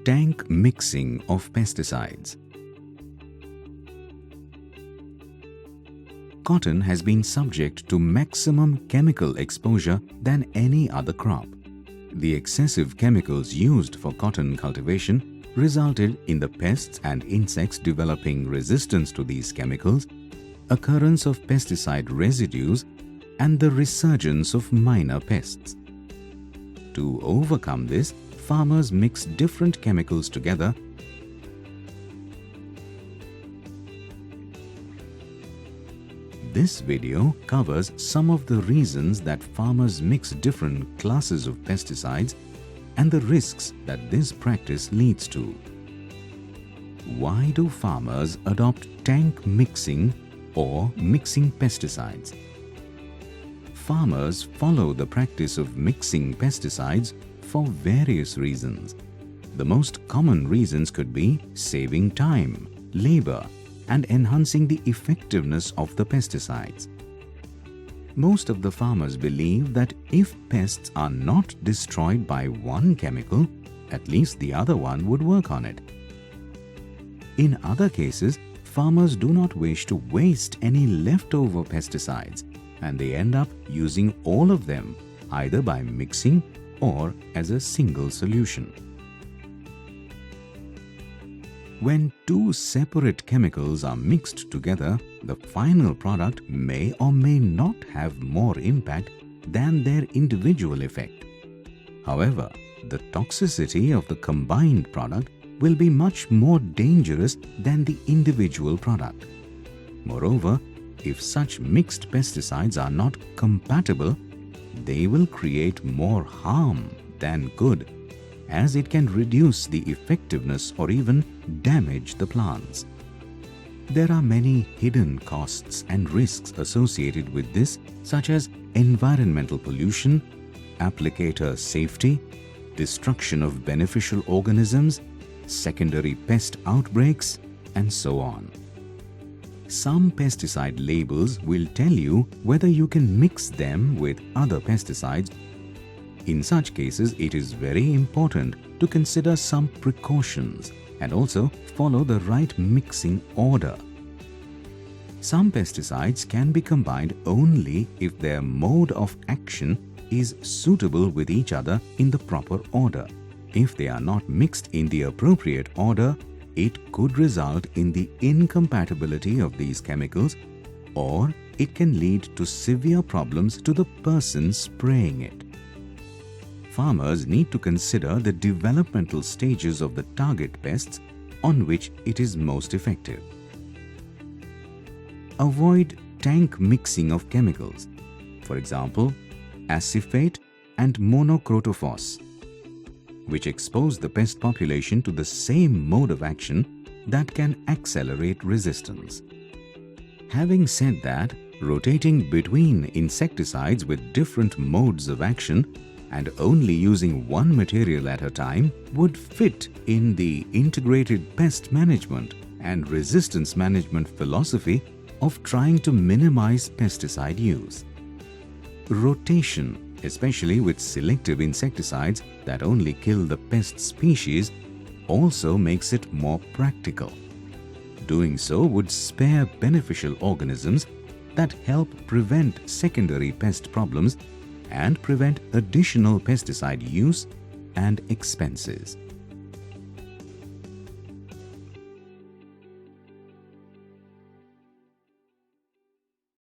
Tank mixing of pesticides. Cotton has been subject to maximum chemical exposure than any other crop. The excessive chemicals used for cotton cultivation resulted in the pests and insects developing resistance to these chemicals, occurrence of pesticide residues, and the resurgence of minor pests. To overcome this, farmers mix different chemicals together . This video covers some of the reasons that farmers mix different classes of pesticides and the risks that this practice leads to. Why do farmers adopt tank mixing or mixing pesticides? Farmers follow the practice of mixing pesticides for various reasons. The most common reasons could be saving time, labor, and enhancing the effectiveness of the pesticides. Most of the farmers believe that if pests are not destroyed by one chemical, at least the other one would work on it. In other cases, farmers do not wish to waste any leftover pesticides, and they end up using all of them either by mixing or as a single solution. When two separate chemicals are mixed together, the final product may or may not have more impact than their individual effect. However, the toxicity of the combined product will be much more dangerous than the individual product. Moreover, if such mixed pesticides are not compatible, they will create more harm than good, as it can reduce the effectiveness or even damage the plants. There are many hidden costs and risks associated with this, such as environmental pollution, applicator safety, destruction of beneficial organisms, secondary pest outbreaks, and so on. Some pesticide labels will tell you whether you can mix them with other pesticides. In such cases, it is very important to consider some precautions and also follow the right mixing order. Some pesticides can be combined only if their mode of action is suitable with each other in the proper order. If they are not mixed in the appropriate order, it could result in the incompatibility of these chemicals, or it can lead to severe problems to the person spraying it. Farmers need to consider the developmental stages of the target pests on which it is most effective. Avoid tank mixing of chemicals, for example, acephate and monocrotophos, which expose the pest population to the same mode of action that can accelerate resistance. Having said that, rotating between insecticides with different modes of action and only using one material at a time would fit in the integrated pest management and resistance management philosophy of trying to minimize pesticide use. Rotation, especially with selective insecticides that only kill the pest species, also makes it more practical. Doing so would spare beneficial organisms that help prevent secondary pest problems and prevent additional pesticide use and expenses.